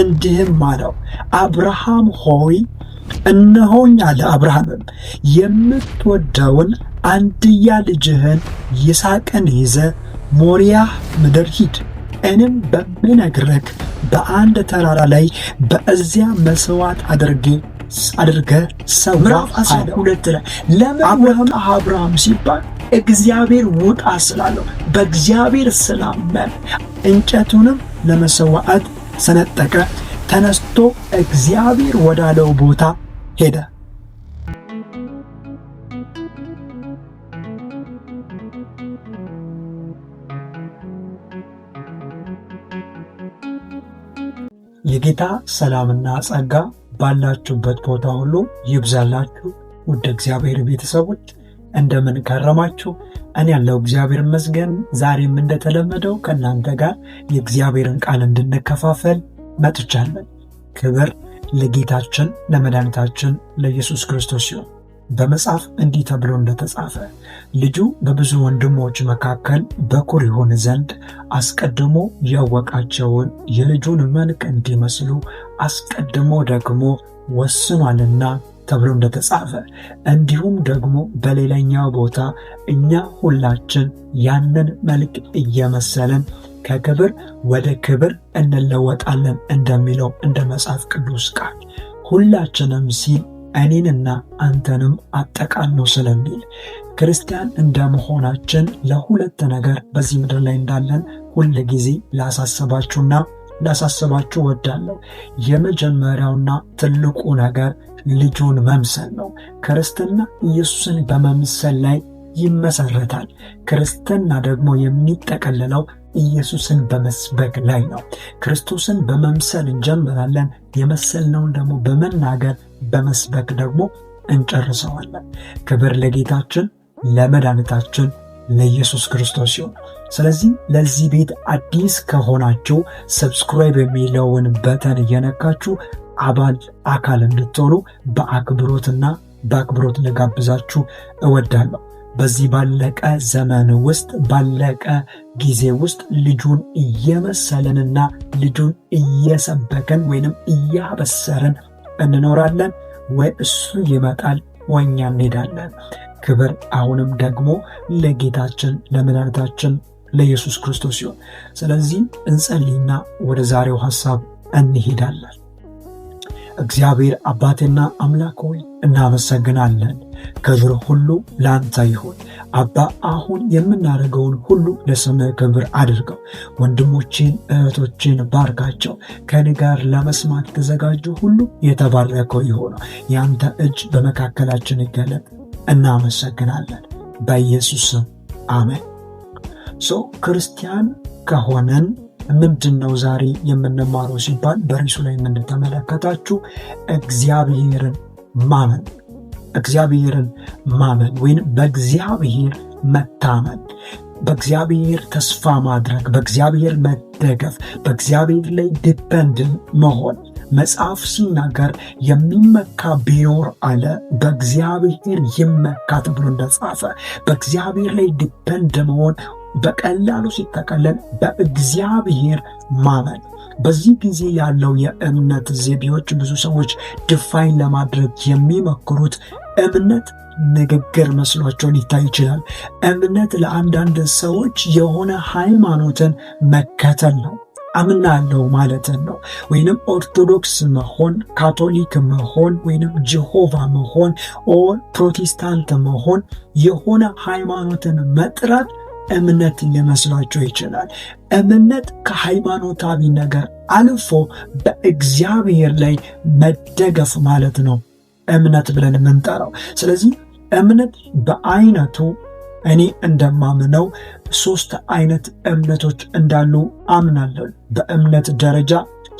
እንዲህም አለው፣ አብርሃም ሆይ እነሆኝ አለ። አብርሃምም የምትወደውን አንድያ ልጅህን ይስሐቅን ይዘህ ሞሪያ ምድር ሂድ፣ እኔም በምነግርህ በአንድ ተራራ ላይ በዚያ መሥዋዕት አድርገህ ሰዋ። ምዕራፍ 12 ላይ ለምን ወጣ አብርሃም ሲባል እግዚአብሔር ውጣ ስላለው በእግዚአብሔር ስላመነ እንጨቱንም ለመሰዋዕት ሰነጠቀ። ተነስቶ እግዚአብሔር ወዳለው ቦታ ሄደ። የጌታ ሰላምና ጸጋ ባላችሁበት ቦታ ሁሉ ይብዛላችሁ። ውድ እግዚአብሔር ቤተሰቦች እንደምን ከረማችሁ? እኔ ያለው እግዚአብሔር ይመስገን። ዛሬም እንደተለመደው ከእናንተ ጋር የእግዚአብሔርን ቃል እንድንከፋፈል መጥቻለሁ። ክብር ለጌታችን ለመድኃኒታችን ለኢየሱስ ክርስቶስ ሲሆን በመጽሐፍ እንዲህ ተብሎ እንደተጻፈ ልጁ በብዙ ወንድሞች መካከል በኩር ይሆን ዘንድ አስቀድሞ ያወቃቸውን የልጁን መልክ እንዲመስሉ አስቀድሞ ደግሞ ወስኗልና ተብሎ እንደተጻፈ፣ እንዲሁም ደግሞ በሌላኛው ቦታ እኛ ሁላችን ያንን መልክ እየመሰለን ከክብር ወደ ክብር እንለወጣለን እንደሚለው እንደ መጽሐፍ ቅዱስ ቃል ሁላችንም ሲል እኔንና አንተንም አጠቃሎ ስለሚል ክርስቲያን እንደመሆናችን ለሁለት ነገር በዚህ ምድር ላይ እንዳለን ሁል ጊዜ ላሳስባችሁ ወዳለሁ። የመጀመሪያውና ትልቁ ነገር ልጁን መምሰል ነው። ክርስትና ኢየሱስን በመምሰል ላይ ይመሰረታል። ክርስትና ደግሞ የሚጠቀልለው ኢየሱስን በመስበክ ላይ ነው። ክርስቶስን በመምሰል እንጀምራለን። የመሰልነውን ደግሞ በመናገር በመስበክ ደግሞ እንጨርሰዋለን። ክብር ለጌታችን ለመድኃኒታችን ለኢየሱስ ክርስቶስ ይሁን። ስለዚህ ለዚህ ቤት አዲስ ከሆናችሁ ሰብስክራይብ የሚለውን በተን እየነካችሁ አካል እንድትሆኑ በአክብሮት ልጋብዛችሁ እወዳለሁ። በዚህ ባለቀ ዘመን ውስጥ ባለቀ ጊዜ ውስጥ ልጁን እየመሰልንና ልጁን እየሰበከን ወይንም እያበሰርን እንኖራለን። ወይ እሱ ይመጣል ወይ እኛ እንሄዳለን። ክብር አሁንም ደግሞ ለጌታችን ለመድኃኒታችን ለኢየሱስ ክርስቶስ ይሁን። ስለዚህ እንጸልይና ወደ ዛሬው ሐሳብ እንሄዳለን። እግዚአብሔር አባቴና አምላክ ሆይ እናመሰግናለን። ክብር ሁሉ ለአንተ ይሁን። አባ አሁን የምናደርገውን ሁሉ ለስምህ ክብር አድርገው። ወንድሞቼን እህቶቼን ባርካቸው። ከኔ ጋር ለመስማት የተዘጋጁ ሁሉ የተባረከው ይሆኑ። የአንተ እጅ በመካከላችን ይገለጥ። እናመሰግናለን በኢየሱስ ስም አሜን። ክርስቲያን ከሆነን ምንድን ነው ዛሬ የምንማረው ሲባል በርዕሱ ላይ የምንተመለከታችሁ እግዚአብሔርን ማመን ወይም በእግዚአብሔር መታመን፣ በእግዚአብሔር ተስፋ ማድረግ፣ በእግዚአብሔር መደገፍ፣ በእግዚአብሔር ላይ ዲፔንድ መሆን። መጽሐፍ ሲናገር የሚመካ ቢኖር አለ በእግዚአብሔር ይመካ ተብሎ እንደጻፈ በእግዚአብሔር ላይ ዲፔንድ መሆን በቀላሉ ሲጠቀለል በእግዚአብሔር ማመን። በዚህ ጊዜ ያለው የእምነት ዘይቤዎች ብዙ ሰዎች ድፋይን ለማድረግ የሚሞክሩት እምነት ንግግር መስሏቸው ሊታይ ይችላል። እምነት ለአንዳንድ ሰዎች የሆነ ሃይማኖትን መከተል ነው። አምናለሁ ማለትን ነው። ወይንም ኦርቶዶክስ መሆን፣ ካቶሊክ መሆን፣ ወይንም ጀሆቫ መሆን ኦር ፕሮቴስታንት መሆን፣ የሆነ ሃይማኖትን መጥራት እምነት ሊመስላቸው ይችላል። እምነት ከሃይማኖታዊ ነገር አልፎ በእግዚአብሔር ላይ መደገፍ ማለት ነው እምነት ብለን የምንጠራው። ስለዚህ እምነት በአይነቱ እኔ እንደማምነው 3 አይነት እምነቶች እንዳሉ አምናለሁ። በእምነት ደረጃ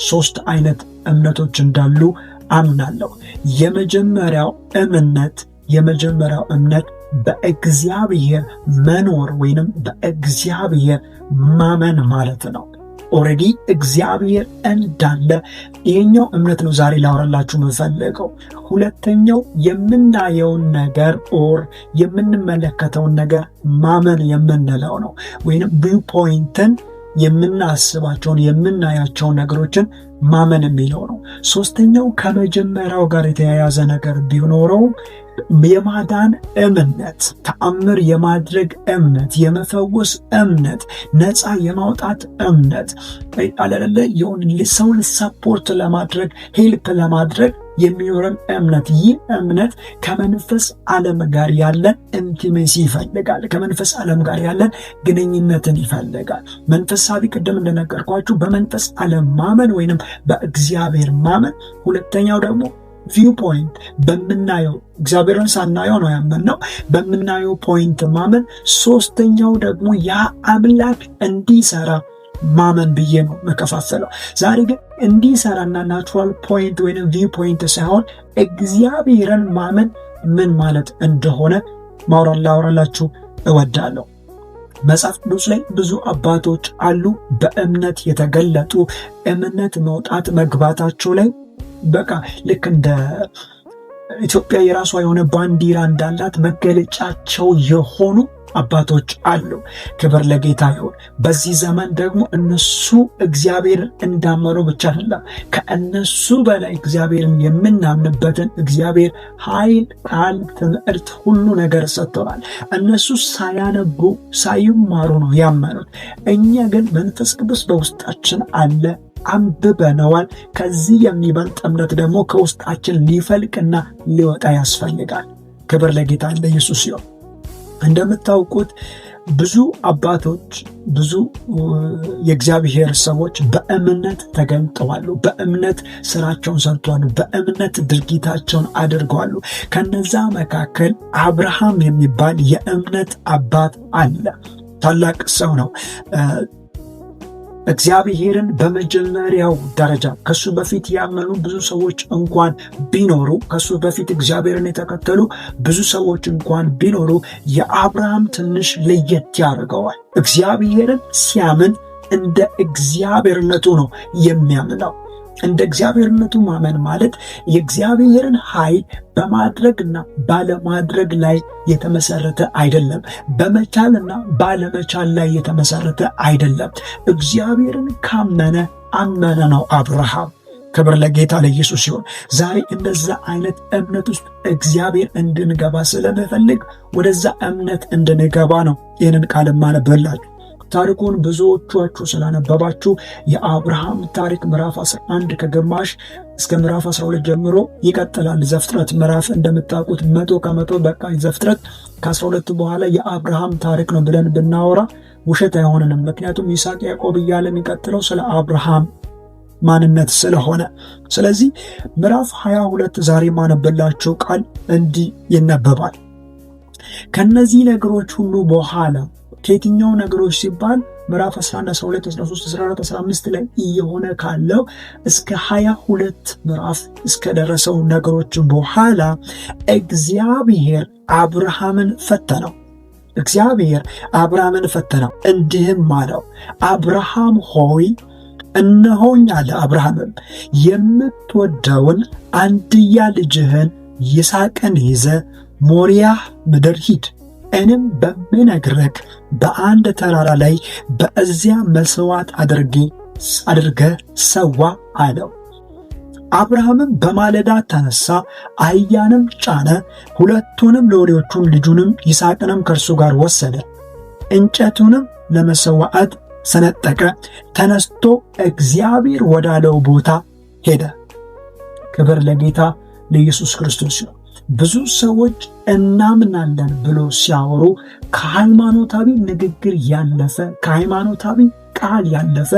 3 አይነት እምነቶች እንዳሉ አምናለሁ። የመጀመሪያው እምነት በእግዚአብሔር መኖር ወይንም በእግዚአብሔር ማመን ማለት ነው። ኦሬዲ እግዚአብሔር እንዳለ ይሄኛው እምነት ነው ዛሬ ላወራላችሁ የምፈልገው። ሁለተኛው የምናየውን ነገር ኦር የምንመለከተውን ነገር ማመን የምንለው ነው። ወይንም ቪው ፖይንትን የምናስባቸውን የምናያቸውን ነገሮችን ማመን የሚለው ነው። ሶስተኛው ከመጀመሪያው ጋር የተያያዘ ነገር ቢኖረው የማዳን እምነት፣ ተአምር የማድረግ እምነት፣ የመፈወስ እምነት፣ ነፃ የማውጣት እምነት አለለ ሰውን ሰፖርት ለማድረግ ሄልፕ ለማድረግ የሚኖረን እምነት። ይህ እምነት ከመንፈስ ዓለም ጋር ያለን ኢንቲሜሲ ይፈልጋል። ከመንፈስ ዓለም ጋር ያለን ግንኙነትን ይፈልጋል። መንፈሳዊ ቅድም እንደነገርኳችሁ በመንፈስ ዓለም ማመን ወይንም በእግዚአብሔር ማመን። ሁለተኛው ደግሞ ቪው ፖይንት፣ በምናየው እግዚአብሔርን ሳናየው ነው ያመንነው፣ በምናየው ፖይንት ማመን። ሶስተኛው ደግሞ ያ አምላክ እንዲሰራ ማመን ብዬ ነው መከፋፈለው። ዛሬ ግን እንዲሰራና ናቹራል ፖይንት ወይም ቪው ፖይንት ሳይሆን እግዚአብሔርን ማመን ምን ማለት እንደሆነ ላወራላችሁ እወዳለሁ። መጽሐፍ ቅዱስ ላይ ብዙ አባቶች አሉ በእምነት የተገለጡ፣ እምነት መውጣት መግባታቸው ላይ በቃ ልክ እንደ ኢትዮጵያ የራሷ የሆነ ባንዲራ እንዳላት መገለጫቸው የሆኑ አባቶች አሉ። ክብር ለጌታ ይሁን። በዚህ ዘመን ደግሞ እነሱ እግዚአብሔርን እንዳመኑ ብቻ አይደለም፣ ከእነሱ በላይ እግዚአብሔርን የምናምንበትን እግዚአብሔር ኃይል፣ ቃል፣ ትምህርት፣ ሁሉ ነገር ሰጥቶናል። እነሱ ሳያነቡ ሳይማሩ ነው ያመኑት። እኛ ግን መንፈስ ቅዱስ በውስጣችን አለ፣ አንብበነዋል። ከዚህ የሚበልጥ እምነት ደግሞ ከውስጣችን ሊፈልቅና ሊወጣ ያስፈልጋል። ክብር ለጌታ ለኢየሱስ ይሁን። እንደምታውቁት ብዙ አባቶች፣ ብዙ የእግዚአብሔር ሰዎች በእምነት ተገልጠዋል፣ በእምነት ስራቸውን ሰርተዋል፣ በእምነት ድርጊታቸውን አድርገዋል። ከነዛ መካከል አብርሃም የሚባል የእምነት አባት አለ። ታላቅ ሰው ነው። እግዚአብሔርን በመጀመሪያው ደረጃ ከሱ በፊት ያመኑ ብዙ ሰዎች እንኳን ቢኖሩ፣ ከሱ በፊት እግዚአብሔርን የተከተሉ ብዙ ሰዎች እንኳን ቢኖሩ፣ የአብርሃም ትንሽ ለየት ያደርገዋል። እግዚአብሔርን ሲያምን እንደ እግዚአብሔርነቱ ነው የሚያምነው። እንደ እግዚአብሔርነቱ ማመን ማለት የእግዚአብሔርን ኃይል በማድረግና ባለማድረግ ላይ የተመሰረተ አይደለም። በመቻልና ባለመቻል ላይ የተመሰረተ አይደለም። እግዚአብሔርን ካመነ አመነ ነው አብርሃም። ክብር ለጌታ ለኢየሱስ ሲሆን ዛሬ እንደዛ አይነት እምነት ውስጥ እግዚአብሔር እንድንገባ ስለምፈልግ ወደዛ እምነት እንድንገባ ነው ይህንን ቃል ማነበላችሁ። ታሪኩን ብዙዎቻችሁ ስላነበባችሁ የአብርሃም ታሪክ ምዕራፍ 11 ከግማሽ እስከ ምዕራፍ 12 ጀምሮ ይቀጥላል። ዘፍጥረት ምዕራፍ እንደምታውቁት 100% በቃ ዘፍጥረት ከ12 በኋላ የአብርሃም ታሪክ ነው ብለን ብናወራ ውሸት አይሆንንም። ምክንያቱም ይስሐቅ ያዕቆብ እያለ የሚቀጥለው ስለ አብርሃም ማንነት ስለሆነ። ስለዚህ ምዕራፍ 22 ዛሬ ማነበላችሁ ቃል እንዲህ ይነበባል። ከነዚህ ነገሮች ሁሉ በኋላ ከየትኛው ነገሮች ሲባል ምዕራፍ 11፣ 12፣ 13፣ 14፣ 15 ላይ እየሆነ ካለው እስከ 22 ምዕራፍ እስከ ደረሰው ነገሮች በኋላ እግዚአብሔር አብርሃምን ፈተነው። እግዚአብሔር አብርሃምን ፈተነው እንዲህም አለው፣ አብርሃም ሆይ እነሆኝ አለ። አብርሃምም የምትወደውን አንድያ ልጅህን ይስሐቅን ይዘ ሞሪያ ምድር ሂድ፣ እኔም በምነግርህ በአንድ ተራራ ላይ በዚያ መስዋዕት አድርገህ ሰዋ አለው። አብርሃምም በማለዳ ተነሳ፣ አህያንም ጫነ፣ ሁለቱንም ሎሌዎቹን ልጁንም ይስሐቅንም ከእርሱ ጋር ወሰደ፣ እንጨቱንም ለመሰዋዕት ሰነጠቀ፣ ተነስቶ እግዚአብሔር ወዳለው ቦታ ሄደ። ክብር ለጌታ ለኢየሱስ ክርስቶስ ነው። ብዙ ሰዎች እናምናለን ብሎ ሲያወሩ ከሃይማኖታዊ ንግግር ያለፈ፣ ከሃይማኖታዊ ቃል ያለፈ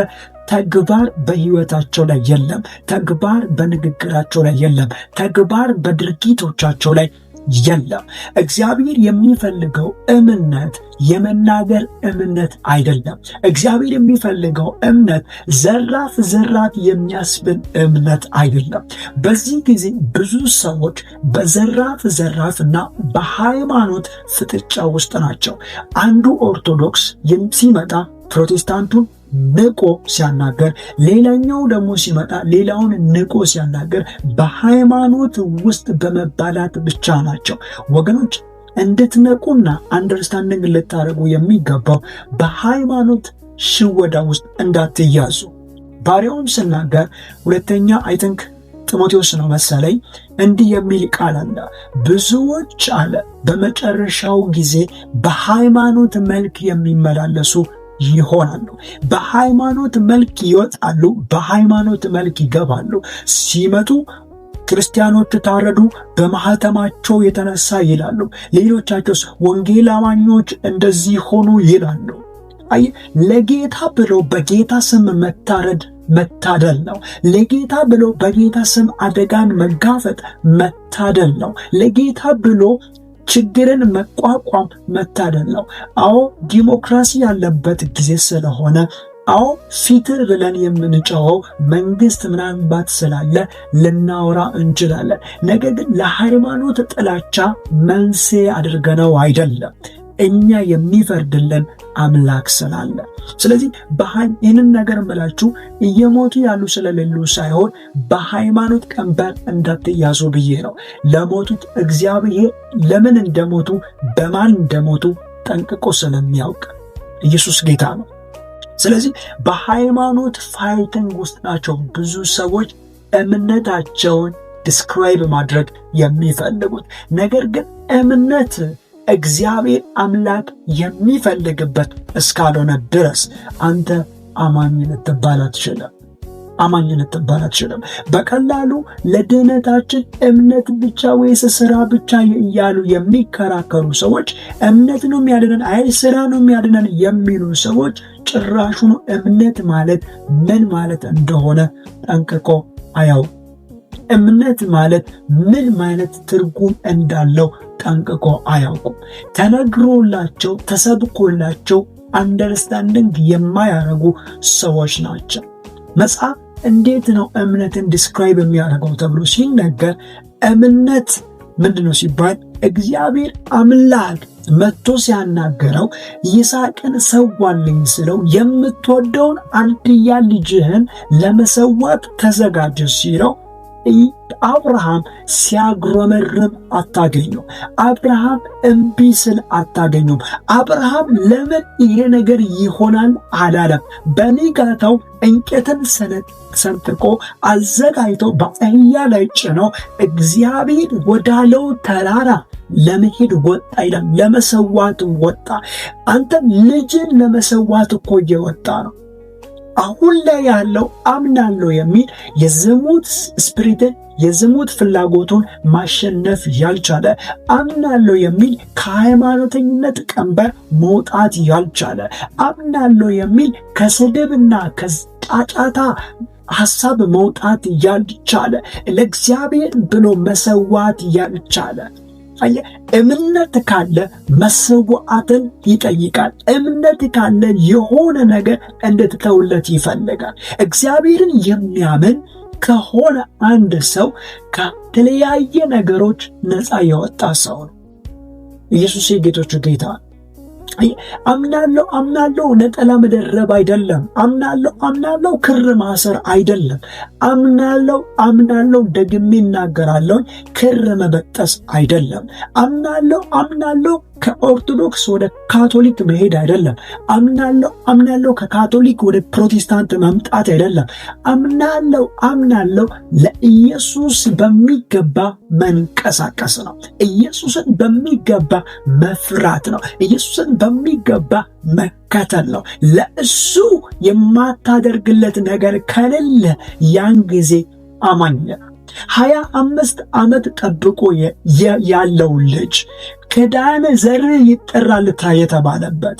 ተግባር በህይወታቸው ላይ የለም። ተግባር በንግግራቸው ላይ የለም። ተግባር በድርጊቶቻቸው ላይ የለም። እግዚአብሔር የሚፈልገው እምነት የመናገር እምነት አይደለም። እግዚአብሔር የሚፈልገው እምነት ዘራፍ የሚያስብል እምነት አይደለም። በዚህ ጊዜ ብዙ ሰዎች በዘራፍና በሃይማኖት ፍጥጫ ውስጥ ናቸው። አንዱ ኦርቶዶክስ ሲመጣ ፕሮቴስታንቱን ንቆ ሲያናገር፣ ሌላኛው ደግሞ ሲመጣ ሌላውን ንቆ ሲያናገር በሃይማኖት ውስጥ በመባላት ብቻ ናቸው። ወገኖች እንድትነቁና አንደርስታንዲንግ ልታደርጉ የሚገባው በሃይማኖት ሽወዳ ውስጥ እንዳትያዙ። ባሪያውም ስናገር ሁለተኛ ጢሞቴዎስ ነው መሰለኝ እንዲህ የሚል ቃል አለ። ብዙዎች አለ በመጨረሻው ጊዜ በሃይማኖት መልክ የሚመላለሱ ይሆናሉ። በሃይማኖት መልክ ይወጣሉ፣ በሃይማኖት መልክ ይገባሉ። ሲመጡ ክርስቲያኖች ታረዱ በማህተማቸው የተነሳ ይላሉ። ሌሎቻቸውስ ወንጌል አማኞች እንደዚህ ሆኑ ይላሉ። አይ ለጌታ ብሎ በጌታ ስም መታረድ መታደል ነው። ለጌታ ብሎ በጌታ ስም አደጋን መጋፈጥ መታደል ነው። ለጌታ ብሎ ችግርን መቋቋም መታደል ነው። አዎ ዲሞክራሲ ያለበት ጊዜ ስለሆነ፣ አዎ ፊትር ብለን የምንጨዋው መንግስት ምናልባት ስላለ ልናወራ እንችላለን። ነገር ግን ለሃይማኖት ጥላቻ መንስኤ አድርገነው አይደለም፣ እኛ የሚፈርድልን አምላክ ስላለ። ስለዚህ ይህንን ነገር እምላችሁ እየሞቱ ያሉ ስለሌሉ ሳይሆን በሃይማኖት ቀንበር እንዳትያዙ ብዬ ነው። ለሞቱት እግዚአብሔር ለምን እንደሞቱ በማን እንደሞቱ ጠንቅቆ ስለሚያውቅ ኢየሱስ ጌታ ነው። ስለዚህ በሃይማኖት ፋይቲንግ ውስጥ ናቸው ብዙ ሰዎች እምነታቸውን ዲስክራይብ ማድረግ የሚፈልጉት። ነገር ግን እምነት እግዚአብሔር አምላክ የሚፈልግበት እስካልሆነ ድረስ አንተ አማኝ ልትባል አትችልም። በቀላሉ ለድህነታችን እምነት ብቻ ወይስ ስራ ብቻ እያሉ የሚከራከሩ ሰዎች፣ እምነት ነው የሚያድነን አይ ስራ ነው የሚያድነን የሚሉ ሰዎች ጭራሹኑ እምነት ማለት ምን ማለት እንደሆነ ጠንቅቆ አያውቁም። እምነት ማለት ምን ማለት ትርጉም እንዳለው ጠንቅቆ አያውቁም። ተነግሮላቸው ተሰብኮላቸው አንደርስታንዲንግ የማያደርጉ ሰዎች ናቸው። መጽሐፍ እንዴት ነው እምነትን ዲስክራይብ የሚያደርገው ተብሎ ሲነገር እምነት ምንድነው ሲባል እግዚአብሔር አምላክ መጥቶ ሲያናገረው ይስሐቅን ሰዋልኝ ስለው የምትወደውን አንድያ ልጅህን ለመሰዋት ተዘጋጀ ሲለው አብርሃም ሲያጉረመርም አታገኙ። አብርሃም እምቢ ስል አታገኙም። አብርሃም ለምን ይሄ ነገር ይሆናል አላለም። በንጋታው እንጨትን ሰንጥቆ አዘጋጅቶ በአህያ ላይ ጭኖ እግዚአብሔር ወዳለው ተራራ ለመሄድ ወጣ ይላል። ለመሰዋት ወጣ። አንተ ልጅን ለመሰዋት እኮ እየወጣ ነው። አሁን ላይ ያለው አምናለሁ የሚል የዝሙት ስፒሪትን የዝሙት ፍላጎቱን ማሸነፍ ያልቻለ፣ አምናለሁ የሚል ከሃይማኖተኝነት ቀንበር መውጣት ያልቻለ፣ አምናለሁ የሚል ከስድብና ከጫጫታ ሐሳብ መውጣት ያልቻለ፣ ለእግዚአብሔር ብሎ መሰዋት ያልቻለ። እምነት ካለ መሰዋዕትን ይጠይቃል። እምነት ካለ የሆነ ነገር እንድትተውለት ይፈልጋል። እግዚአብሔርን የሚያምን ከሆነ አንድ ሰው ከተለያየ ነገሮች ነፃ የወጣ ሰው ነው። ኢየሱስ የጌቶቹ ጌታ። አምናለሁ ነጠላ መደረብ አይደለም። አምናለሁ ክር ማሰር አይደለም። አምናለሁ ደግሜ እናገራለሁ ክር መበጠስ አይደለም። አምናለሁ ከኦርቶዶክስ ወደ ካቶሊክ መሄድ አይደለም። አምናለሁ ከካቶሊክ ወደ ፕሮቴስታንት መምጣት አይደለም። አምናለሁ ለኢየሱስ በሚገባ መንቀሳቀስ ነው። ኢየሱስን በሚገባ መፍራት ነው። ኢየሱስን በሚገባ መከተል ነው። ለእሱ የማታደርግለት ነገር ከሌለ ያን ጊዜ አማኝ ነህ። 25 ዓመት ጠብቆ ያለው ልጅ ከዳን ዘር ይጠራል የተባለበት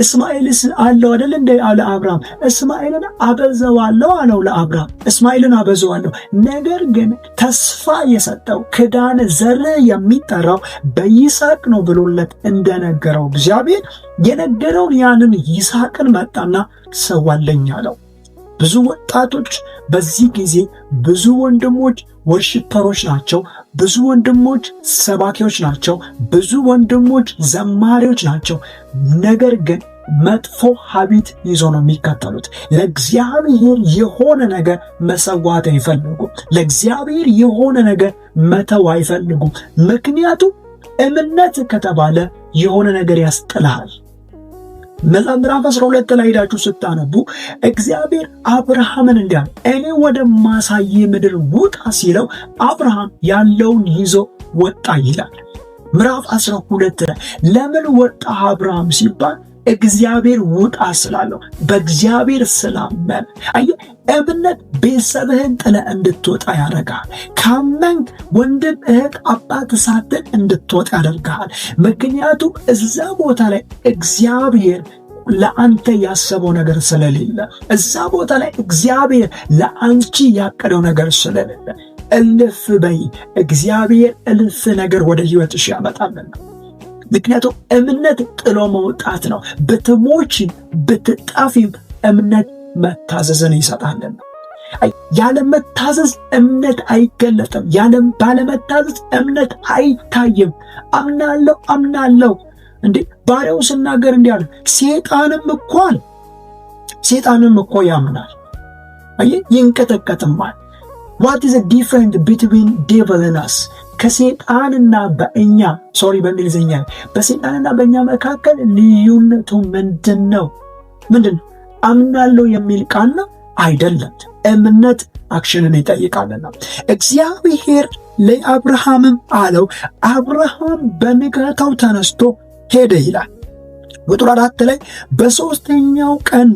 እስማኤልስ አለው አይደል እንደ አለ አብርሃም። እስማኤልን አበዛዋለሁ አለው ለአብርሃም። እስማኤልን አበዛዋለሁ። ነገር ግን ተስፋ የሰጠው ከዳን ዘር የሚጠራው በይስሐቅ ነው ብሎለት እንደነገረው እግዚአብሔር የነገረውን ያንን ይስሐቅን መጣና ሰዋለኝ አለው። ብዙ ወጣቶች በዚህ ጊዜ ብዙ ወንድሞች ወርሺፐሮች ናቸው። ብዙ ወንድሞች ሰባኪዎች ናቸው። ብዙ ወንድሞች ዘማሪዎች ናቸው። ነገር ግን መጥፎ ሀቢት ይዞ ነው የሚከተሉት። ለእግዚአብሔር የሆነ ነገር መሰዋት አይፈልጉም። ለእግዚአብሔር የሆነ ነገር መተው አይፈልጉም። ምክንያቱም እምነት ከተባለ የሆነ ነገር ያስጥልሃል። ምዕራፍ 12 ላይ ሄዳችሁ ስታነቡ እግዚአብሔር አብርሃምን እንዲህ አለ፣ እኔ ወደ ማሳይ ምድር ውጣ ሲለው አብርሃም ያለውን ይዞ ወጣ ይላል። ምዕራፍ 12 ላይ ለምን ወጣ አብርሃም ሲባል እግዚአብሔር ውጣ ስላለው፣ በእግዚአብሔር ስላመን። አየህ፣ እምነት ቤተሰብህን ጥለህ እንድትወጣ ያደርግሃል። ካመንክ ወንድም፣ እህት፣ አባት ሳትል እንድትወጣ ያደርግሃል። ምክንያቱም እዛ ቦታ ላይ እግዚአብሔር ለአንተ ያሰበው ነገር ስለሌለ፣ እዛ ቦታ ላይ እግዚአብሔር ለአንቺ ያቀደው ነገር ስለሌለ እልፍ በይ። እግዚአብሔር እልፍ ነገር ወደ ህይወትሽ ያመጣልና። ምክንያቱም እምነት ጥሎ መውጣት ነው። ብትሞቺም ብትጣፊም እምነት መታዘዝን ይሰጣልና። ያለ መታዘዝ እምነት አይገለጥም። ባለመታዘዝ እምነት አይታይም። አምናለሁ እንዴ ባሪያው ስናገር እንዲህ አለ፣ ሴጣንም እኮ ያምናል፣ ይንቀጠቀጥማል። What is the difference between devil and us? ከሴጣንና በእኛ በእንግሊዝኛ በሴጣንና በእኛ መካከል ልዩነቱ ምንድን ነው? አምናለሁ የሚል ቃል ነው አይደለም። እምነት አክሽንን ይጠይቃልና እግዚአብሔር ለአብርሃምም አለው፣ አብርሃም በንጋታው ተነስቶ ሄደ ይላል። ቁጥር 4 ላይ በሦስተኛው ቀን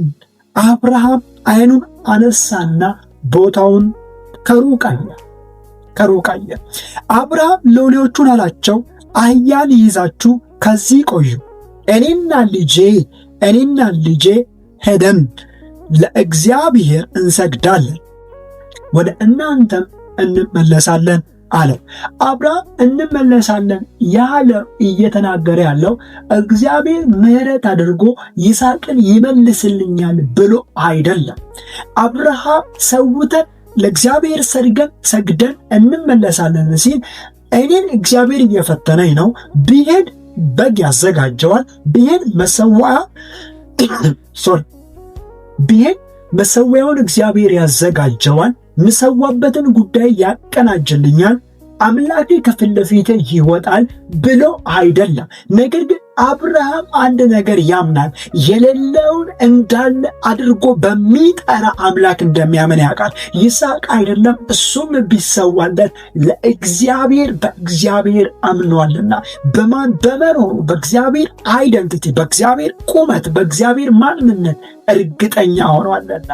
አብርሃም ዓይኑን አነሳና ቦታውን ከሩቅ አየ። አብርሃም ሎሌዎቹን አላቸው፣ አህያ ይዛችሁ ከዚህ ቆዩ፣ እኔና ልጄ ሄደን ለእግዚአብሔር እንሰግዳለን፣ ወደ እናንተም እንመለሳለን አለው። አብርሃም እንመለሳለን ያለው እየተናገረ ያለው እግዚአብሔር ምሕረት አድርጎ ይስሐቅን ይመልስልኛል ብሎ አይደለም። አብርሃም ሰውተን ለእግዚአብሔር ሰግደን እንመለሳለን ሲል እኔን እግዚአብሔር እየፈተነኝ ነው። ብሄድ በግ ያዘጋጀዋል፣ ብሄድ መሰዊያውን እግዚአብሔር ያዘጋጀዋል፣ ምሰዋበትን ጉዳይ ያቀናጅልኛል፣ አምላኬ ከፊት ለፊቴ ይወጣል ብሎ አይደለም። ነገር ግን አብርሃም አንድ ነገር ያምናል፣ የሌለውን እንዳለ አድርጎ በሚጠራ አምላክ እንደሚያምን ያውቃል። ይስሐቅ አይደለም እሱም ቢሰዋለት በእግዚአብሔር አምኗልና በመኖሩ በእግዚአብሔር አይደንቲቲ፣ በእግዚአብሔር ቁመት፣ በእግዚአብሔር ማንነት እርግጠኛ ሆኗልና።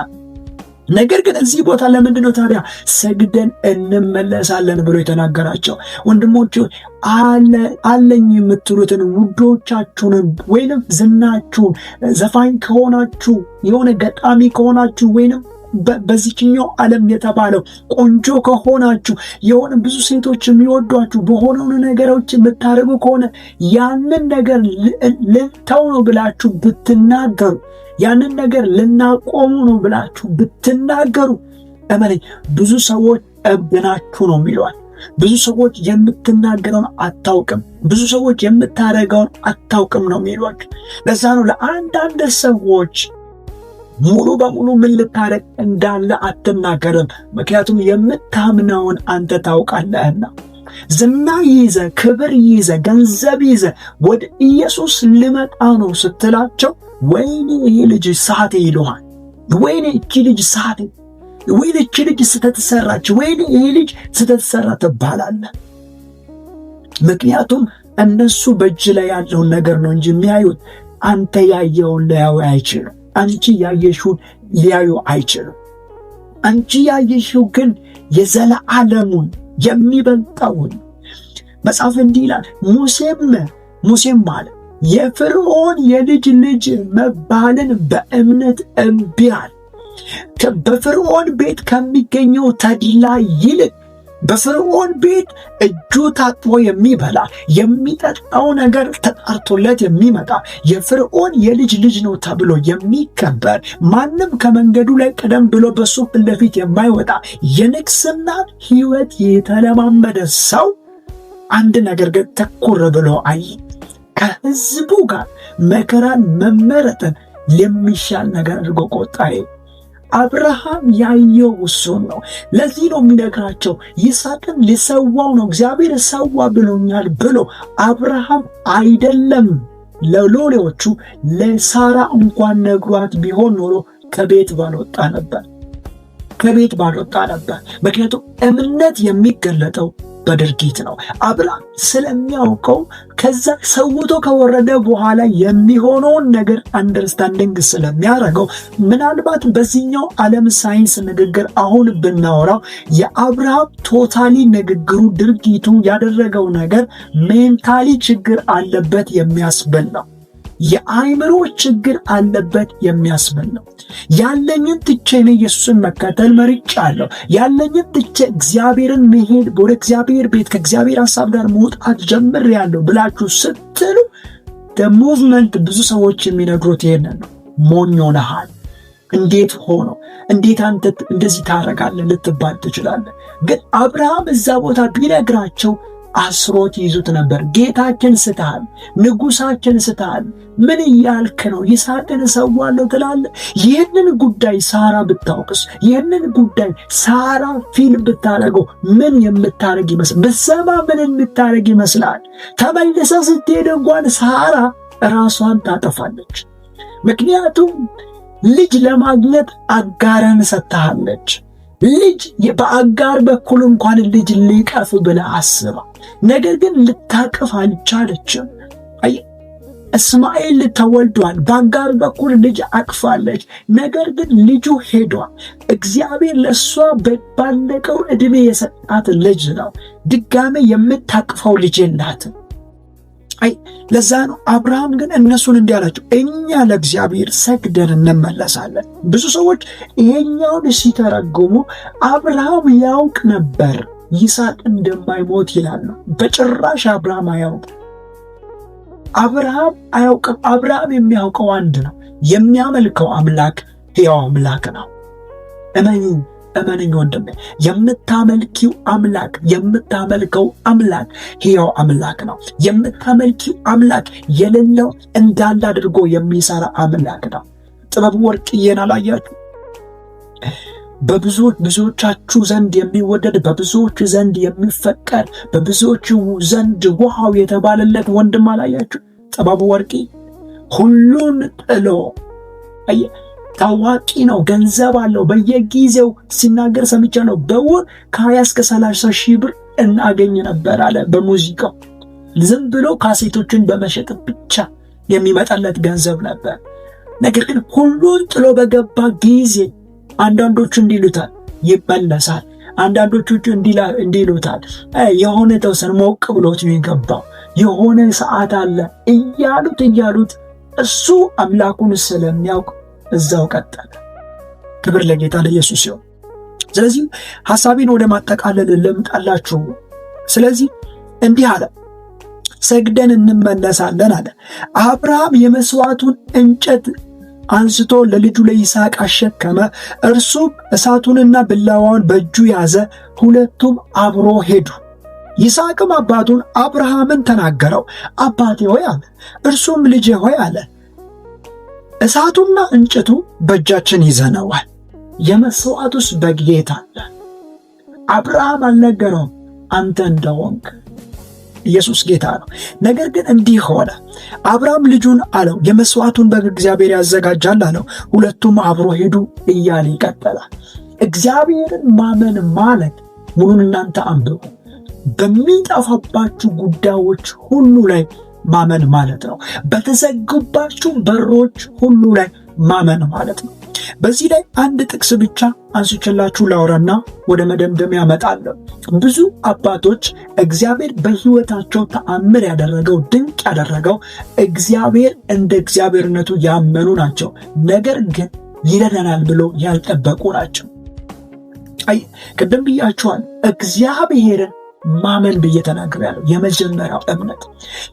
ነገር ግን እዚህ ቦታ ለምንድን ነው ታዲያ ሰግደን እንመለሳለን ብሎ የተናገራቸው? ወንድሞች አለኝ የምትሉትን ውዶቻችሁን ወይንም ዝናችሁን፣ ዘፋኝ ከሆናችሁ፣ የሆነ ገጣሚ ከሆናችሁ፣ ወይንም በዚህኛው ዓለም የተባለው ቆንጆ ከሆናችሁ፣ የሆነ ብዙ ሴቶች የሚወዷችሁ በሆነው ነገሮች የምታደርጉ ከሆነ ያንን ነገር ልንተው ነው ብላችሁ ብትናገሩ፣ ያንን ነገር ልናቆሙ ነው ብላችሁ ብትናገሩ፣ እመነኝ ብዙ ሰዎች እብድ ናችሁ ነው የሚሏል። ብዙ ሰዎች የምትናገረውን አታውቅም፣ ብዙ ሰዎች የምታደርገውን አታውቅም ነው የሚሏችሁ። ለዛ ነው ለአንዳንድ ሰዎች ሙሉ በሙሉ ምን ልታደርግ እንዳለ አትናገርም፣ ምክንያቱም የምታምነውን አንተ ታውቃለህና። ዝና ይዘ፣ ክብር ይዘ፣ ገንዘብ ይዘ ወደ ኢየሱስ ልመጣ ነው ስትላቸው ወይኔ ይሄ ልጅ ሳቴ ይሉሃል። ወይኔ እቺ ልጅ ሳቴ፣ ወይኔ እቺ ልጅ ስተትሰራች፣ ወይኔ ይሄ ልጅ ስተትሰራ ትባላለህ። ምክንያቱም እነሱ በእጅ ላይ ያለውን ነገር ነው እንጂ የሚያዩት አንተ ያየውን ሊያዩ አይችሉም። አንቺ ያየሽውን ሊያዩ አይችሉም። አንቺ ያየሽው ግን የዘለዓለሙን የሚበልጠውን። መጽሐፍ እንዲህ ይላል፣ ሙሴም ማለት የፍርዖን የልጅ ልጅ መባልን በእምነት እምቢ አለ። በፍርዖን ቤት ከሚገኘው ተድላ ይልቅ በፍርዖን ቤት እጁ ታጥቦ የሚበላ የሚጠጣው ነገር ተጣርቶለት የሚመጣ የፍርዖን የልጅ ልጅ ነው ተብሎ የሚከበር ማንም ከመንገዱ ላይ ቀደም ብሎ በሱ ፊት ለፊት የማይወጣ የንግስናን ሕይወት የተለማመደ ሰው አንድ ነገር ግን ተኩር ብሎ አይ ከሕዝቡ ጋር መከራን መመረጥን የሚሻል ነገር አድርጎ ቆጣሪ። አብርሃም ያየው እሱን ነው። ለዚህ ነው የሚነግራቸው ይስሐቅን ሊሰዋው ነው እግዚአብሔር ሰዋ ብሎኛል ብሎ አብርሃም አይደለም ለሎሌዎቹ ለሳራ እንኳን ነግሯት ቢሆን ኖሮ ከቤት ባልወጣ ነበር። ምክንያቱም እምነት የሚገለጠው በድርጊት ነው። አብርሃም ስለሚያውቀው ከዛ ሰውቶ ከወረደ በኋላ የሚሆነውን ነገር አንደርስታንዲንግ ስለሚያደርገው ምናልባት በዚህኛው ዓለም ሳይንስ ንግግር አሁን ብናወራው የአብርሃም ቶታሊ ንግግሩ፣ ድርጊቱ፣ ያደረገው ነገር ሜንታሊ ችግር አለበት የሚያስብል ነው። የአእምሮ ችግር አለበት የሚያስብል ነው። ያለኝን ትቼ ነው ኢየሱስን መከተል መርጫለሁ፣ ያለኝን ትቼ እግዚአብሔርን መሄድ፣ ወደ እግዚአብሔር ቤት ከእግዚአብሔር ሐሳብ ጋር መውጣት ጀምሬያለሁ ብላችሁ ስትሉ ሙቭመንት ብዙ ሰዎች የሚነግሩት ይሄንን ነው። ሞኝ ሆነሃል፣ እንዴት ሆኖ እንዴት አንተ እንደዚህ ታረጋለህ ልትባል ትችላለህ። ግን አብርሃም እዛ ቦታ ቢነግራቸው አስሮት ይዙት ነበር። ጌታችን ስተሃል፣ ንጉሳችን ስተሃል፣ ምን እያልክ ነው? ይስሐቅን እሰዋለሁ ትላለህ? ይህንን ጉዳይ ሳራ ብታውቅስ? ይህንን ጉዳይ ሳራ ፊል ብታረገው ምን የምታረግ ይመስል? በሰማ ምን የምታረግ ይመስላል? ተመልሰ ስትሄድ እንኳን ሳራ ራሷን ታጠፋለች። ምክንያቱም ልጅ ለማግኘት አጋርን ሰጥታለች። ልጅ በአጋር በኩል እንኳን ልጅ ሊቀፍ ብለህ አስባ፣ ነገር ግን ልታቅፍ አልቻለችም። እስማኤል ተወልዷል፣ በአጋር በኩል ልጅ አቅፋለች፣ ነገር ግን ልጁ ሄዷል። እግዚአብሔር ለእሷ ባለቀው ዕድሜ የሰጣት ልጅ ነው። ድጋሜ የምታቅፈው ልጅ የላትም። ለዛ ነው አብርሃም ግን እነሱን እንዲህ አላቸው፣ እኛ ለእግዚአብሔር ሰግደን እንመለሳለን። ብዙ ሰዎች ይሄኛውን ሲተረጉሙ አብርሃም ያውቅ ነበር ይስሐቅ እንደማይሞት ይላሉ። በጭራሽ አብርሃም አያውቅም። አብርሃም የሚያውቀው አንድ ነው፣ የሚያመልከው አምላክ ሕያው አምላክ ነው። እመነኝ ወንድሜ፣ የምታመልኪው አምላክ ሕያው አምላክ ነው። የምታመልኪው አምላክ የሌለው እንዳለ አድርጎ የሚሰራ አምላክ ነው። ጥበቡ ወርቅዬን አላያችሁ? ብዙዎቻችሁ ዘንድ የሚወደድ፣ በብዙዎች ዘንድ የሚፈቀር፣ በብዙዎች ዘንድ ውሃው የተባለለት ወንድም አላያችሁ? ጥበቡ ወርቂ ሁሉን ጥሎ ታዋቂ ነው፣ ገንዘብ አለው። በየጊዜው ሲናገር ሰምቻለሁ። በወር ከ20 እስከ 30 ሺህ ብር እናገኝ ነበር አለ። በሙዚቃው ዝም ብሎ ካሴቶችን በመሸጥ ብቻ የሚመጣለት ገንዘብ ነበር። ነገር ግን ሁሉን ጥሎ በገባ ጊዜ አንዳንዶቹ እንዲሉታል ይመለሳል፣ አንዳንዶቹ እንዲሉታል የሆነ ተወሰነ ሞቅ ብሎት ነው የገባው፣ የሆነ ሰዓት አለ እያሉት እሱ አምላኩን ስለሚያውቅ እዛው ቀጠለ። ክብር ለጌታ ለኢየሱስ ይሁን። ስለዚህ ሐሳቤን ወደ ማጠቃለል ልምጣላችሁ። ስለዚህ እንዲህ አለ፣ ሰግደን እንመለሳለን አለ። አብርሃም የመስዋዕቱን እንጨት አንስቶ ለልጁ ለይስሐቅ አሸከመ። እርሱም እሳቱንና ብላዋውን በእጁ ያዘ። ሁለቱም አብሮ ሄዱ። ይስሐቅም አባቱን አብርሃምን ተናገረው። አባቴ ሆይ አለ። እርሱም ልጄ ሆይ አለ። እሳቱና እንጨቱ በእጃችን ይዘነዋል፣ የመስዋዕቱስ በግ የት አለ? አብርሃም አልነገረውም አንተ እንደሆንክ። ኢየሱስ ጌታ ነው። ነገር ግን እንዲህ ሆነ። አብርሃም ልጁን አለው፣ የመስዋዕቱን በግ እግዚአብሔር ያዘጋጃል አለው። ሁለቱም አብሮ ሄዱ እያለ ይቀጥላል። እግዚአብሔርን ማመን ማለት ሙሉን እናንተ አንብቡ፣ በሚጠፋባችሁ ጉዳዮች ሁሉ ላይ ማመን ማለት ነው። በተዘጉባችሁ በሮች ሁሉ ላይ ማመን ማለት ነው። በዚህ ላይ አንድ ጥቅስ ብቻ አንስቼላችሁ ላውራና ወደ መደምደሚያ እመጣለሁ። ብዙ አባቶች እግዚአብሔር በሕይወታቸው ተአምር ያደረገው፣ ድንቅ ያደረገው እግዚአብሔር እንደ እግዚአብሔርነቱ ያመኑ ናቸው። ነገር ግን ይረዳናል ብሎ ያልጠበቁ ናቸው። ቅድም ብያችኋል፣ እግዚአብሔርን ማመን ብዬ ተናግሬያለሁ። የመጀመሪያው እምነት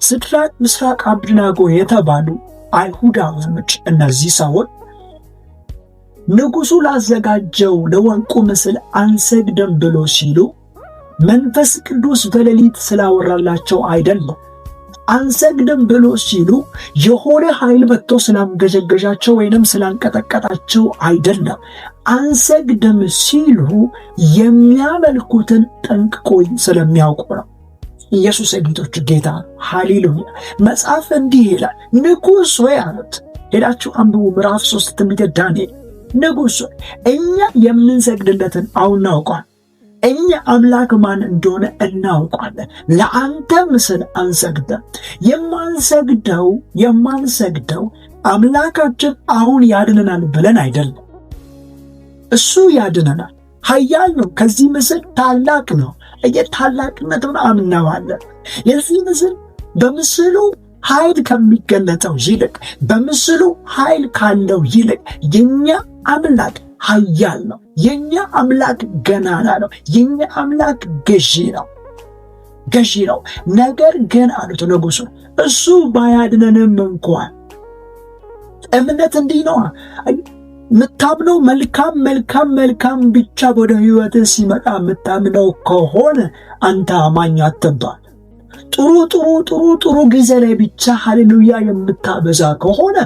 ሲድራቅ ሚሳቅ አብደናጎ የተባሉ አይሁዳውያኖች፣ እነዚህ ሰዎች ንጉሡ ላዘጋጀው ለወርቁ ምስል አንሰግድም ብሎ ሲሉ መንፈስ ቅዱስ በሌሊት ስላወራላቸው አይደለም። አንሰግድም ብሎ ሲሉ የሆነ ኃይል መጥቶ ስላንገዠገዣቸው ወይንም ስላንቀጠቀጣቸው አይደለም። አንሰግድም ሲሉ የሚያመልኩትን ጠንቅቆ ስለሚያውቁ ነው። ኢየሱስ የጌቶች ጌታ ሃሌሉያ። መጽሐፍ እንዲህ ይላል፣ ንጉሥ ሆይ አሉት። ሄዳችሁ አንብቡ ምዕራፍ 3 ትንቢተ ዳንኤል። ንጉሥ ሆይ እኛ የምንሰግድለትን እናውቃለን፣ እኛ አምላክ ማን እንደሆነ እናውቃለን። ለአንተ ምስል አንሰግድም። የማንሰግደው አምላካችን አሁን ያድነናል ብለን አይደለም። እሱ ያድነናል፣ ኃያል ነው። ከዚህ ምስል ታላቅ ነው። ታላቅነቱን አምነዋለን። የዚህ ምስል በምስሉ ኃይል ከሚገለጠው ይልቅ በምስሉ ኃይል ካለው ይልቅ የኛ አምላክ ኃያል ነው። የኛ አምላክ ገናና ነው። የኛ አምላክ ገዢ ነው። ነገር ግን አሉት ንጉሡ፣ እሱ ባያድነንም እንኳን እምነት እንዲህ ነው የምታምነው መልካም ብቻ ወደ ሕይወት ሲመጣ የምታምነው ከሆነ አንተ አማኝ አትባል። ጥሩ ጊዜ ላይ ብቻ ሃሌሉያ የምታበዛ ከሆነ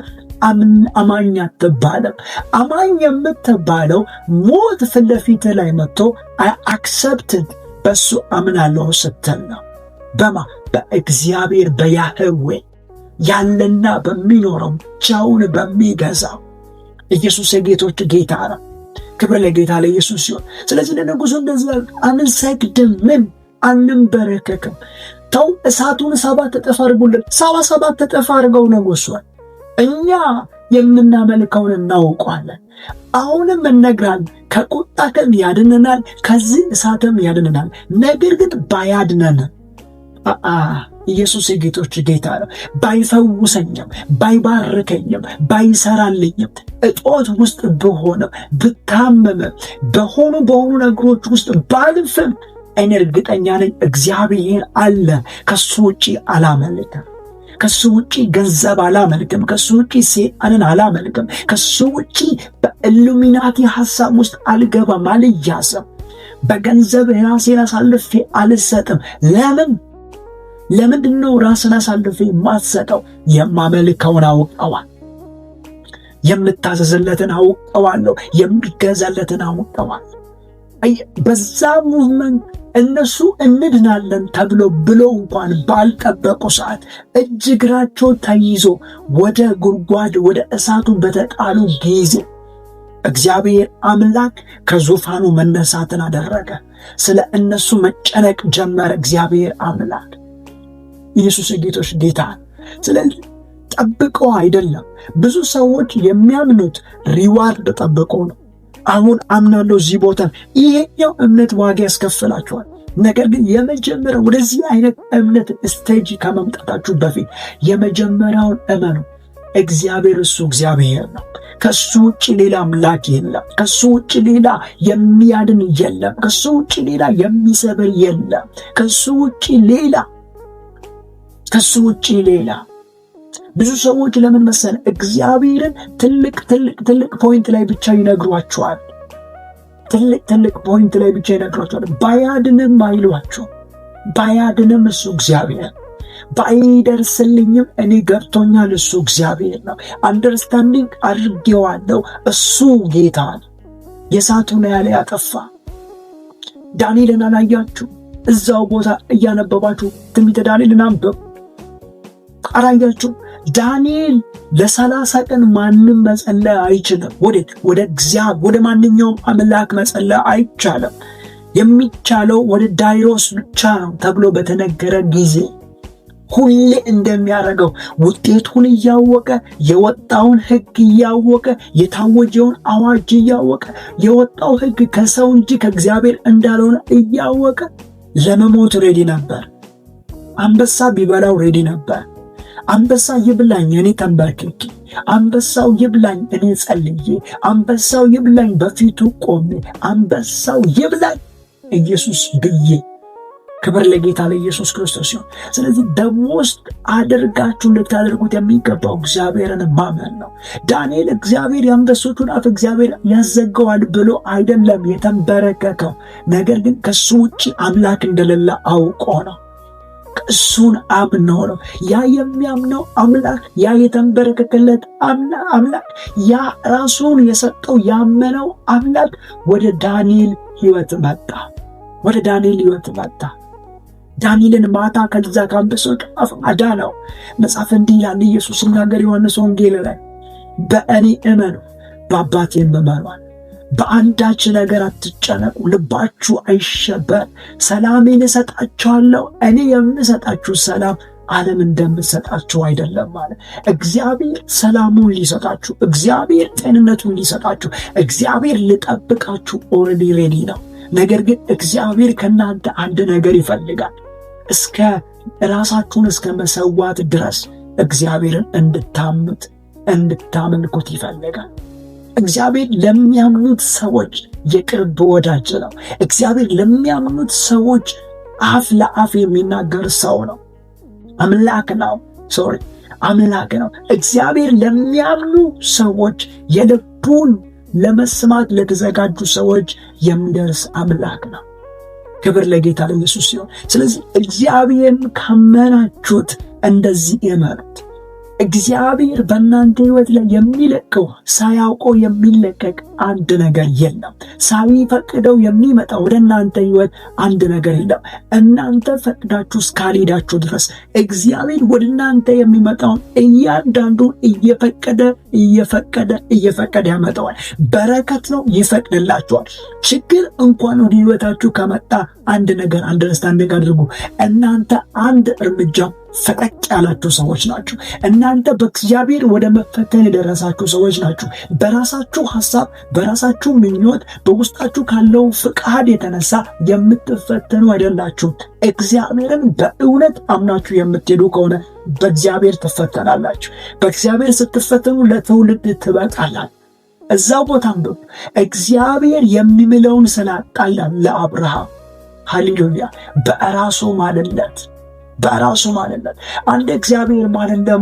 አማኝ አትባልም። አማኝ የምትባለው ሞት ፊት ለፊት ላይ መጥቶ አክሰፕትድ በሱ አምናለሁ ስትል ነው። በእግዚአብሔር በያህዌ ያለና በሚኖረው ቻውን በሚገዛው ኢየሱስ የጌቶች ጌታ ነው። ክብር ለጌታ ለኢየሱስ ሲሆን፣ ስለዚህ ለንጉሡ እንደዚህ አንሰግድም፣ አንንበረከክም። ተው እሳቱን 7 እጥፍ አድርጉልን። 7 እጥፍ አድርገው ንጉሡ፣ እኛ የምናመልከውን እናውቀዋለን። አሁንም እነግራለን፣ ከቁጣትም ያድነናል፣ ከዚህ እሳትም ያድነናል። ነገር ግን ባያድነን ኢየሱስ የጌቶች ጌታ ነው። ባይፈውሰኝም፣ ባይባርከኝም፣ ባይሰራልኝም፣ እጦት ውስጥ ብሆንም፣ ብታመምም፣ በሆኑ ነገሮች ውስጥ ባልፍም እኔ እርግጠኛ ነኝ እግዚአብሔር አለ። ከሱ ውጪ አላመልክም። ከሱ ውጪ ገንዘብ አላመልክም። ከሱ ውጪ ሰይጣንን አላመልክም። ከሱ ውጪ በኢሉሚናቲ ሐሳብ ውስጥ አልገባም፣ አልያዝም። በገንዘብ ራሴን አሳልፌ አልሰጥም። ለምንድነው ራስን አሳልፌ የማትሰጠው? የማመልከውን አውቀዋል። የምታዘዝለትን አውቀዋለሁ። የሚገዛለትን አውቀዋል። በዛ ሙቭመንት እነሱ እንድናለን ብሎ እንኳን ባልጠበቁ ሰዓት እጅ እግራቸው ተይዞ ወደ ጉድጓድ ወደ እሳቱ በተጣሉ ጊዜ እግዚአብሔር አምላክ ከዙፋኑ መነሳትን አደረገ። ስለ እነሱ መጨነቅ ጀመረ እግዚአብሔር አምላክ። ኢየሱስ የጌቶች ጌታ። ስለዚህ ጠብቀው አይደለም። ብዙ ሰዎች የሚያምኑት ሪዋርድ ጠብቀው ነው። አሁን አምናለሁ እዚህ ቦታ፣ ይሄኛው እምነት ዋጋ ያስከፍላችኋል። ነገር ግን የመጀመሪያው ወደዚህ አይነት እምነት ስቴጅ ከመምጣታችሁ በፊት የመጀመሪያውን እመኑ። እግዚአብሔር እሱ እግዚአብሔር ነው። ከሱ ውጭ ሌላ አምላክ የለም። ከሱ ውጭ ሌላ የሚያድን የለም። ከሱ ውጭ ሌላ የሚሰብር የለም። ከሱ ውጭ ሌላ ብዙ ሰዎች ለምን መሰለ እግዚአብሔርን ትልቅ ፖይንት ላይ ብቻ ይነግሯቸዋል። ትልቅ ፖይንት ላይ ብቻ ይነግሯቸዋል። ባያድንም አይሏቸው። ባያድንም እሱ እግዚአብሔር፣ ባይደርስልኝም እኔ ገብቶኛል እሱ እግዚአብሔር ነው። አንደርስታንዲንግ አድርጌዋለሁ እሱ ጌታ ነው። የእሳቱን ያለ ያጠፋ ዳንኤልን አላያችሁ? እዛው ቦታ እያነበባችሁ ትንቢተ ዳንኤልን አንብቡ። አላያችሁ? ዳንኤል ለ30 ቀን ማንም መጸለይ አይችልም። ወደ እግዚአብሔር ወደ ማንኛውም አምላክ መጸለይ አይቻልም። የሚቻለው ወደ ዳይሮስ ብቻ ነው ተብሎ በተነገረ ጊዜ ሁሌ እንደሚያደርገው ውጤቱን እያወቀ የወጣውን ሕግ እያወቀ የታወጀውን አዋጅ እያወቀ የወጣው ሕግ ከሰው እንጂ ከእግዚአብሔር እንዳልሆነ እያወቀ ለመሞት ሬዲ ነበር። አንበሳ ቢበላው ሬዲ ነበር። አንበሳ ይብላኝ እኔ ተንበርክኬ፣ አንበሳው ይብላኝ እኔ ጸልዬ፣ አንበሳው ይብላኝ በፊቱ ቆሜ፣ አንበሳው ይብላኝ ኢየሱስ ብዬ። ክብር ለጌታ ለኢየሱስ ክርስቶስ ይሁን። ስለዚህ ደሞስት አድርጋችሁ ልታደርጉት የሚገባው እግዚአብሔርን ማመን ነው። ዳንኤል እግዚአብሔር የአንበሶቹን አፍ እግዚአብሔር ያዘጋዋል ብሎ አይደለም የተንበረከከው። ነገር ግን ከሱ ውጭ አምላክ እንደሌለ አውቆ ነው። እሱን አምኖ ነው። ያ የሚያምነው አምላክ፣ ያ የተንበረከከለት አምላክ፣ ያ ራሱን የሰጠው ያመነው አምላክ ወደ ዳንኤል ሕይወት መጣ። ዳንኤልን ማታ ከዛ ከአንበሶች አፍ አዳነው። መጽሐፍ እንዲህ ይላል ኢየሱስ ሲናገር ዮሐንስ ወንጌል ላይ በእኔ እመኑ በአባቴም እመኑ፣ በአንዳች ነገር አትጨነቁ፣ ልባችሁ አይሸበር፣ ሰላሜን እሰጣችኋለሁ፣ እኔ የምሰጣችሁ ሰላም ዓለም እንደምሰጣችሁ አይደለም ማለት። እግዚአብሔር ሰላሙን ሊሰጣችሁ፣ እግዚአብሔር ጤንነቱን ሊሰጣችሁ፣ እግዚአብሔር ሊጠብቃችሁ ኦልሬዲ ሬዲ ነው። ነገር ግን እግዚአብሔር ከእናንተ አንድ ነገር ይፈልጋል። እስከ ራሳችሁን እስከ መሰዋት ድረስ እግዚአብሔርን እንድታመልኩት ይፈልጋል። እግዚአብሔር ለሚያምኑት ሰዎች የቅርብ ወዳጅ ነው። እግዚአብሔር ለሚያምኑት ሰዎች አፍ ለአፍ የሚናገር ሰው ነው። አምላክ ነው። እግዚአብሔር ለሚያምኑ ሰዎች የልቡን ለመስማት ለተዘጋጁ ሰዎች የሚደርስ አምላክ ነው። ክብር ለጌታ ለኢየሱስ ሲሆን፣ ስለዚህ እግዚአብሔርን ካመናችሁት እንደዚህ እመኑት። እግዚአብሔር በእናንተ ሕይወት ላይ የሚለቀው ሳያውቀው የሚለቀቅ አንድ ነገር የለም። ሳይፈቅደው የሚመጣ ወደ እናንተ ሕይወት አንድ ነገር የለም። እናንተ ፈቅዳችሁ እስካልሄዳችሁ ድረስ እግዚአብሔር ወደ እናንተ የሚመጣውን እያንዳንዱን እየፈቀደ ያመጣዋል። በረከት ነው፣ ይፈቅድላችኋል። ችግር እንኳን ወደ ሕይወታችሁ ከመጣ አንድ ነገር አንደርስታንዲንግ አድርጉ። እናንተ አንድ እርምጃ ፈቀቅ ያላችሁ ሰዎች ናችሁ። እናንተ በእግዚአብሔር ወደ መፈተን የደረሳችሁ ሰዎች ናችሁ። በራሳችሁ ሐሳብ፣ በራሳችሁ ምኞት፣ በውስጣችሁ ካለው ፍቃድ የተነሳ የምትፈተኑ አይደላችሁም። እግዚአብሔርን በእውነት አምናችሁ የምትሄዱ ከሆነ በእግዚአብሔር ትፈተናላችሁ። በእግዚአብሔር ስትፈተኑ ለትውልድ ትበቃላችሁ። እዛው ቦታም እግዚአብሔር የሚምለውን ስላጣላል ለአብርሃም ሃሌሉያ በራሱ ማለለት አንድ እግዚአብሔር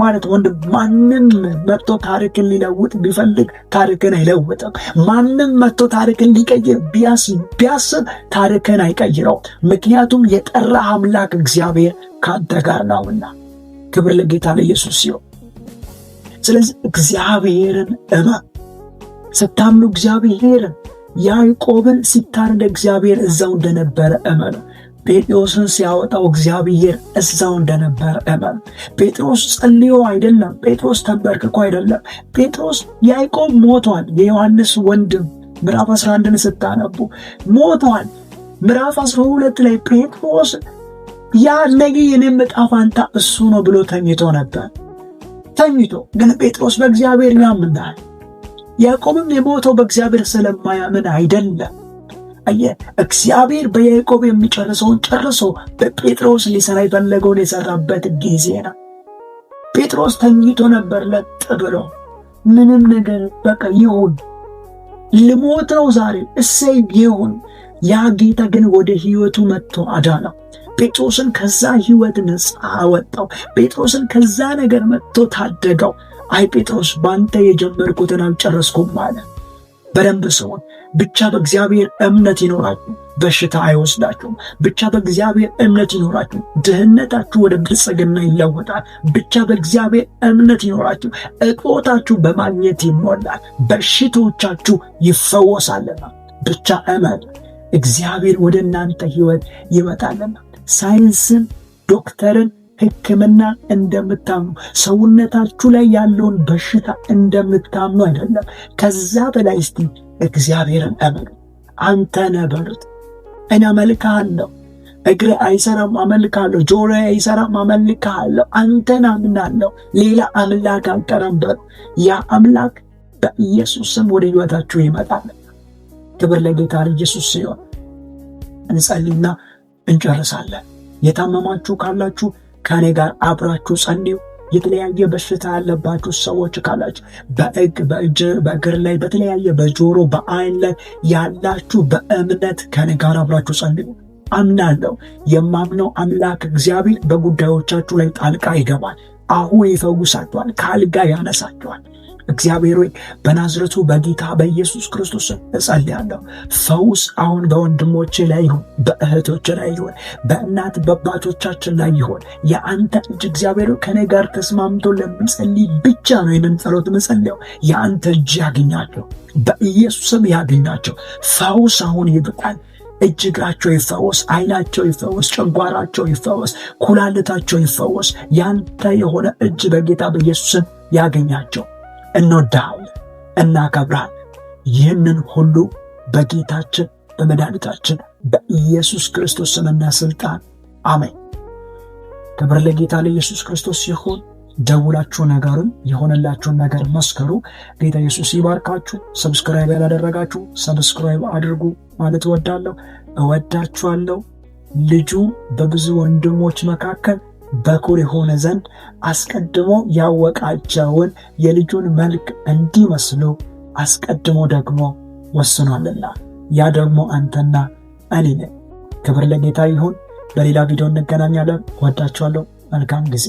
ማለት ወንድም ማንም መጥቶ ታሪክን ሊለውጥ ቢፈልግ ታሪክን አይለውጥም። ማንም መጥቶ ታሪክን ሊቀይር ቢያስብ ታሪክን አይቀይረው። ምክንያቱም የጠራ አምላክ እግዚአብሔር ካንተ ጋር ነውና። ክብር ለጌታ ለኢየሱስ ሲሆን፣ ስለዚህ እግዚአብሔርን እመን። ስታምኑ እግዚአብሔርን ያዕቆብን ሲታረድ እግዚአብሔር እዛው እንደነበረ እመኑ። ጴጥሮስን ሲያወጣው እግዚአብሔር እዛው እንደነበረ እመኑ። ጴጥሮስ ጸልዮ አይደለም፣ ጴጥሮስ ተንበርክኮ አይደለም። ጴጥሮስ ያዕቆብ ሞቷል። የዮሐንስ ወንድም ምዕራፍ 11ን ስታነቡ ሞቷል። ምዕራፍ 12 ላይ ጴጥሮስ ያ ነገ የኔም ዕጣ ፈንታ እሱ ነው ብሎ ተኝቶ ነበር። ግን ጴጥሮስ በእግዚአብሔር ያምናል። ያዕቆብም የሞተው በእግዚአብሔር ስለማያምን አይደለም። እግዚአብሔር በያዕቆብ የሚጨርሰውን ጨርሶ በጴጥሮስ ሊሰራ የፈለገውን የሰራበት ጊዜ ነው። ጴጥሮስ ተኝቶ ነበር ለጥ ብሎ ምንም ነገር በቃ ይሁን፣ ልሞት ነው ዛሬ እሰይ ይሁን። ያ ጌታ ግን ወደ ሕይወቱ መጥቶ አዳነው። ጴጥሮስን ከዛ ሕይወት ነፃ አወጣው። ጴጥሮስን ከዛ ነገር መጥቶ ታደገው። አይ ጴጥሮስ ባንተ የጀመርኩትን አልጨረስኩም ማለት በደንብ ሰውን ብቻ በእግዚአብሔር እምነት ይኖራችሁ፣ በሽታ አይወስዳችሁም። ብቻ በእግዚአብሔር እምነት ይኖራችሁ፣ ድህነታችሁ ወደ ብልጽግና ይለወጣል። ብቻ በእግዚአብሔር እምነት ይኖራችሁ፣ እጦታችሁ በማግኘት ይሞላል፣ በሽቶቻችሁ ይፈወሳልና። ብቻ እመን፣ እግዚአብሔር ወደ እናንተ ሕይወት ይመጣልና። ሳይንስን፣ ዶክተርን፣ ሕክምና እንደምታምኑ ሰውነታችሁ ላይ ያለውን በሽታ እንደምታምኑ አይደለም። ከዛ በላይ እስቲ እግዚአብሔርን እመኑ። አንተ ነህ በሉት። እኔ አመልክሃለሁ። እግሬ አይሰራም አመልክሃለሁ፣ ጆሮ አይሰራም አመልክሃለሁ፣ አንተን አምናለሁ፣ ሌላ አምላክ አልጠራም በሉ። ያ አምላክ በኢየሱስ ስም ወደ ሕይወታችሁ ይመጣል። ክብር ለጌታ ለኢየሱስ ሲሆን እንጸልይና እንጨርሳለን። የታመማችሁ ካላችሁ ከኔ ጋር አብራችሁ ጸልዩ። የተለያየ በሽታ ያለባችሁ ሰዎች ካላችሁ በእግር ላይ በተለያየ በጆሮ በአይን ላይ ያላችሁ በእምነት ከኔ ጋር አብራችሁ ጸልዩ። አምናለሁ። የማምነው አምላክ እግዚአብሔር በጉዳዮቻችሁ ላይ ጣልቃ ይገባል። አሁን ይፈውሳችኋል፣ ከአልጋ ያነሳችኋል። እግዚአብሔር ሆይ በናዝሬቱ በጌታ በኢየሱስ ክርስቶስ እጸልያለሁ። ፈውስ አሁን በወንድሞቼ ላይ ይሁን፣ በእህቶቼ ላይ ይሁን፣ በእናት በአባቶቻችን ላይ ይሁን። የአንተ እጅ እግዚአብሔር ከኔ ጋር ተስማምቶ ለሚጸልይ ብቻ ነው ይህንን ጸሎት መጸለየው። የአንተ እጅ ያገኛቸው፣ በኢየሱስም ያገኛቸው። ፈውስ አሁን ይብቃል። እጅ እግራቸው ይፈወስ፣ ዓይናቸው ይፈወስ፣ ጨጓራቸው ይፈወስ፣ ኩላሊታቸው ይፈወስ። ያንተ የሆነ እጅ በጌታ በኢየሱስም ያገኛቸው። እንወድሃለን፣ እናከብርሃለን። ይህንን ሁሉ በጌታችን በመድኃኒታችን በኢየሱስ ክርስቶስ ስምና ስልጣን አሜን። ክብር ለጌታ ለኢየሱስ ክርስቶስ ይሁን። ደውላችሁ ነገሩን የሆነላችሁን ነገር መስከሩ። ጌታ ኢየሱስ ይባርካችሁ። ሰብስክራይብ ያላደረጋችሁ ሰብስክራይብ አድርጉ ማለት እወዳለሁ። እወዳችኋለሁ። ልጁ በብዙ ወንድሞች መካከል በኩር የሆነ ዘንድ አስቀድሞ ያወቃቸውን የልጁን መልክ እንዲመስሉ አስቀድሞ ደግሞ ወስኗልና ያ ደግሞ አንተና እኔ ነን። ክብር ለጌታ ይሁን። በሌላ ቪዲዮ እንገናኛለን። እወዳችኋለሁ። መልካም ጊዜ